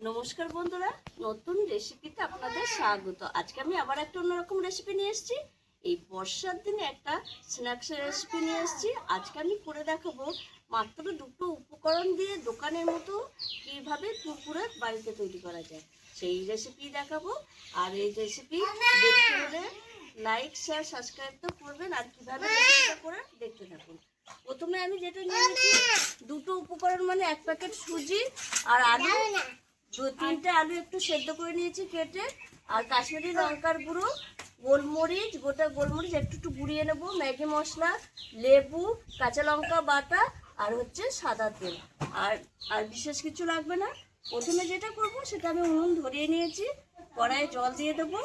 নমস্কার বন্ধুরা, নতুন রেসিপিতে আপনাদের স্বাগত। আজকে আমি আবার একটা অন্যরকম রেসিপি নিয়ে এসেছি। এই বর্ষার দিনে একটা স্ন্যাক্সের রেসিপি নিয়ে এসেছি। আজকে আমি করে দেখাবো মাত্র দুটো উপকরণ দিয়ে দোকানের মতো কীভাবে কুরকুরে বাড়িতে তৈরি করা যায়, সেই রেসিপি দেখাবো। আর এই রেসিপি দেখতে হলে লাইক, শেয়ার, সাবস্ক্রাইব তো করবেন। আর কীভাবে রেসিপিটা করে দেখতে থাকুন। প্রথমে আমি যেটা নিয়েছি দুটো উপকরণ, মানে এক প্যাকেট সুজি আর আলু, দু তিনটে আলু একটু সেদ্ধ করে নিয়েছি কেটে, আর কাশ্মীরি লঙ্কার গুঁড়ো, গোলমরিচ, গোটা গোলমরিচ একটু একটু গুঁড়িয়ে নেবো, ম্যাগি মশলা, লেবু, কাঁচা লঙ্কা বাটা, আর হচ্ছে সাদা তেল। আর আর বিশেষ কিছু লাগবে না। প্রথমে যেটা করব সেটা আমি উনুন ধরিয়ে নিয়েছি, কড়াইয়ে জল দিয়ে দেবো।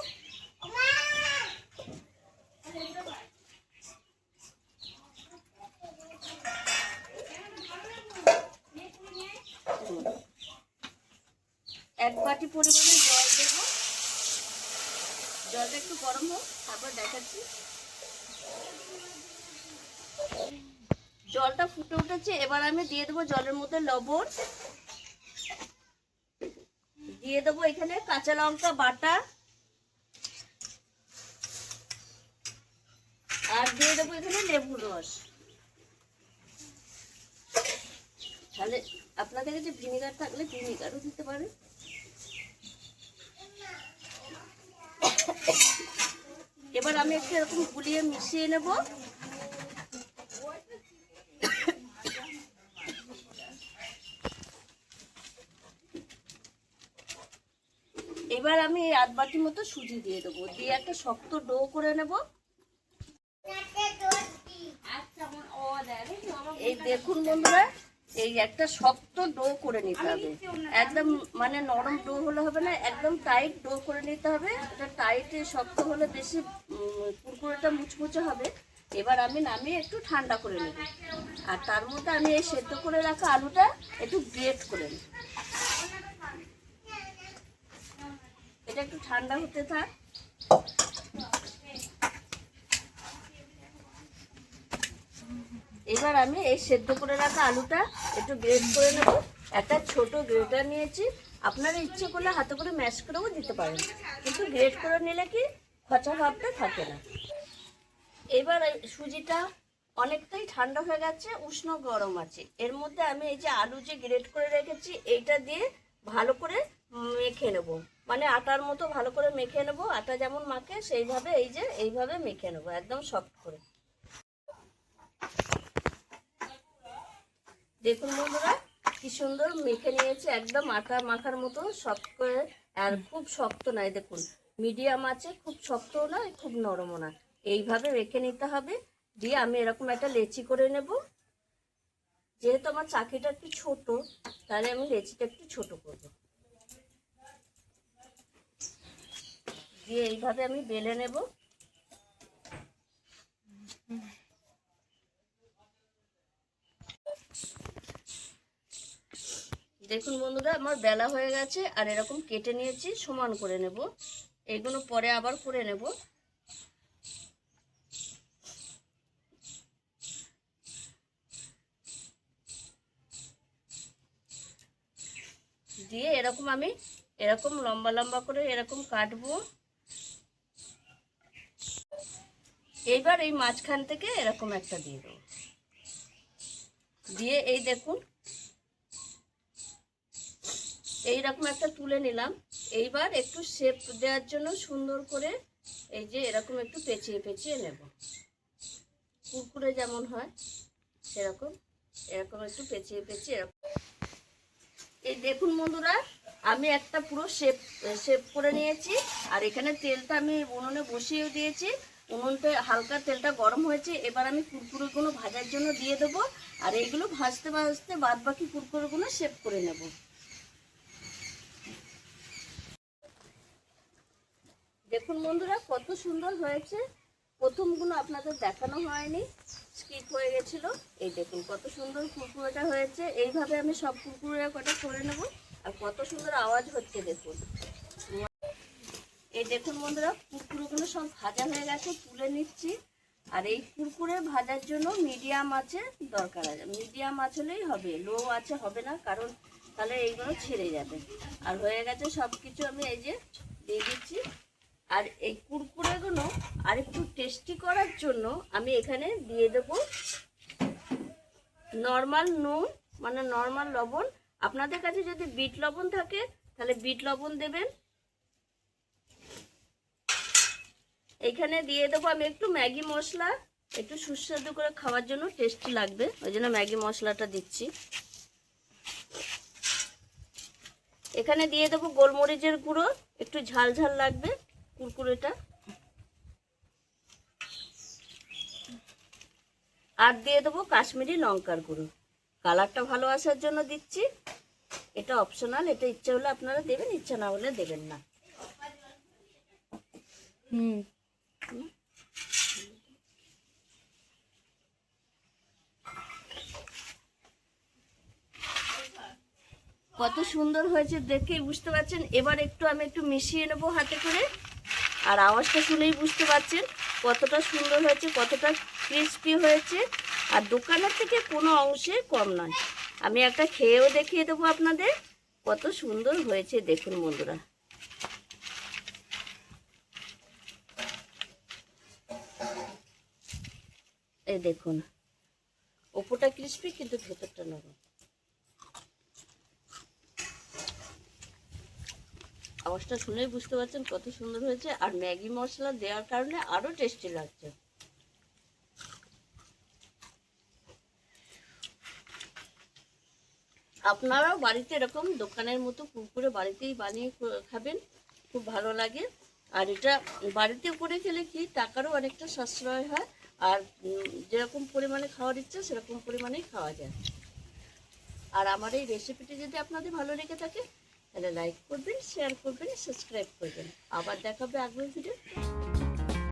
এক বাটি পরিমাণে জল দেবো। জলটা একটু গরম হোক, তারপর দেখাচ্ছি। জলটা ফুটে উঠেছে, এবার আমি দিয়ে দেবো জলের মধ্যে লবণ, দিয়ে দেবো এখানে কাঁচা লঙ্কা বাটা, আর দিয়ে দেবো এখানে লেবুর রস। তাহলে আপনাদের কাছে ভিনিগার থাকলে ভিনিগারও দিতে পারেন। এবার আমি একটু এরকম গুলিয়ে মিশিয়ে নেব। এবার আমি আধ বাটি মতো সুজি দিয়ে দেবো, দিয়ে একটা শক্ত ডো করে নেব। এই দেখুন বন্ধুরা, এই একটা শক্ত ডো করে নিতে হবে। একদম মানে নরম ডো হলে হবে না, একদম টাইট ডো করে নিতে হবে। এটা টাইটে শক্ত হলে বেশি কুরকুরেটা মুচমুচে হবে। এবার আমি নামিয়ে একটু ঠান্ডা করে নেব, আর তার মধ্যে আমি এই সেদ্ধ করে রাখা আলুটা একটু গ্রেট করে নেব। এটা একটু ঠান্ডা হতে থাক। এবার আমি এই সেদ্ধ করে রাখা আলুটা একটু গ্রেট করে নেব। একটা ছোট গ্রেটার নিয়েছি, আপনারা ইচ্ছে করলে হাতে করে ম্যাশ করেও দিতে পারেন, কিন্তু গ্রেট করে নিলে কি খচা ভাবটা থাকে না। এবার সুজিটা অনেকটাই ঠান্ডা হয়ে গেছে, উষ্ণ গরম আছে। এর মধ্যে আমি এই যে আলু যে গ্রেট করে রেখেছি এইটা দিয়ে ভালো করে মেখে নেব, মানে আটার মতো ভালো করে মেখে নেব। আটা যেমন মাখে সেইভাবে এই যে এইভাবে মেখে নেব, একদম সফট করে। দেখুন বন্ধুরা, কি সুন্দর মেখে নিয়েছে, একদম আটা মাখার মতো সফট করে। আর খুব শক্ত নয়, দেখুন মিডিয়াম আছে, খুব শক্তও না খুব নরমও না, এইভাবে মেখে নিতে হবে। দিয়ে আমি এরকম একটা লেচি করে নেব। যেহেতু আমার চাকিটা একটু ছোট, তাহলে আমি লেচিটা একটু ছোট করব। দিয়ে এইভাবে আমি বেলে নেব। দেখুন বন্ধুরা, আমার বেলা হয়ে গেছে, আর এরকম কেটে নিয়েছি, সমান করে নেব। এইগুলো পরে আবার করে নেব। দিয়ে এরকম আমি এরকম লম্বা লম্বা করে এরকম কাটবো। এইবার এই মাঝখান থেকে এরকম একটা দিয়ে দেবো, দিয়ে এই দেখুন এইরকম একটা তুলে নিলাম। এইবার একটু শেপ দেওয়ার জন্য সুন্দর করে এই যে এরকম একটু পেঁচিয়ে পেঁচিয়ে নেব, কুরকুরে যেমন হয় সেরকম এরকম একটু পেঁচিয়ে পেঁচিয়ে এরকম। এই দেখুন বন্ধুরা, আমি একটা পুরো শেপ করে নিয়েছি। আর এখানে তেলটা আমি উনুনে বসিয়ে দিয়েছি, উনুনটা হালকা তেলটা গরম হয়েছে। এবার আমি কুরকুরেগুলো ভাজার জন্য দিয়ে দেবো, আর এইগুলো ভাজতে ভাজতে বাদ বাকি কুরকুরেগুলো শেপ করে নেব। দেখুন বন্ধুরা, কত সুন্দর হয়েছে। প্রথমগুলো আপনাদের দেখানো হয়নি, স্কিপ হয়ে গেছিল। এই দেখুন কত সুন্দর কুরকুরেটা হয়েছে। এইভাবে আমি সব কুরকুরে কটা করে নেব। আর কত সুন্দর আওয়াজ হচ্ছে দেখুন। এই দেখুন বন্ধুরা, কুরকুরেগুলো সব ভাজা হয়ে গেছে, তুলে নিচ্ছি। আর এই কুরকুরে ভাজার জন্য মিডিয়াম আছে দরকার আছে, মিডিয়াম আঁচ হলেই হবে, লো আছে হবে না, কারণ তাহলে এইগুলো ছেড়ে যাবে। আর হয়ে গেছে সব কিছু, আমি এই যে দিয়ে দিচ্ছি। আর এই কুরকুরেগুলো আর একটু টেস্টি করার জন্য আমি এখানে দিয়ে দেব নর্মাল নুন, মানে নর্মাল লবণ। আপনাদের কাছে যদি বিট লবণ থাকে তাহলে বিট লবণ দেবেন। এখানে দিয়ে দেবো আমি একটু ম্যাগি মশলা, একটু সুস্বাদু করে খাওয়ার জন্য, টেস্টি লাগবে, ওই জন্য ম্যাগি মশলাটা দিচ্ছি। এখানে দিয়ে দেবো গোলমরিচের গুঁড়ো, একটু ঝাল ঝাল লাগবে কুরকুরেটা। আর দিয়ে দেবো কাশ্মীরি লঙ্কার গুঁড়ো, কালারটা ভালো আসার জন্য দিচ্ছি। এটা অপশনাল, এটা ইচ্ছা হলে আপনারা দেবেন, ইচ্ছা না হলে দেবেন না। কত সুন্দর হয়েছে দেখেই বুঝতে পারছেন। এবার আমি একটু মিশিয়ে নেবো হাতে করে। আর আওয়াজটা শুনেই বুঝতে পারছেন কতটা সুন্দর হয়েছে, কতটা ক্রিস্পি হয়েছে। আর দোকানের থেকে কোনো অংশে কম নয়। আমি একটা খেয়েও দেখিয়ে দেবো আপনাদের কত সুন্দর হয়েছে, দেখুন বন্ধুরা। এই দেখুন, ওপরটা ক্রিস্পি কিন্তু ভেতরটা নরম। আওয়াজটা শুনেই বুঝতে পারছেন কত সুন্দর হয়েছে। আর ম্যাগি মশলা দেওয়ার কারণে আরো টেস্টি লাগছে। আপনারাও বাড়িতে এরকম দোকানের মতো কুরকুরে বাড়িতেই বানিয়ে খাবেন, খুব ভালো লাগে। আর এটা বাড়িতে করে খেলে কি টাকারও অনেকটা সাশ্রয় হয়। আর যেরকম পরিমাণে খাওয়ার ইচ্ছা সেরকম পরিমাণেই খাওয়া যায়। আর আমার এই রেসিপিটি যদি আপনাদের ভালো লেগে থাকে তাহলে লাইক করবেন, শেয়ার করবেন, সাবস্ক্রাইব করবেন। আবার দেখাবে আগ্রহ ভিডিও।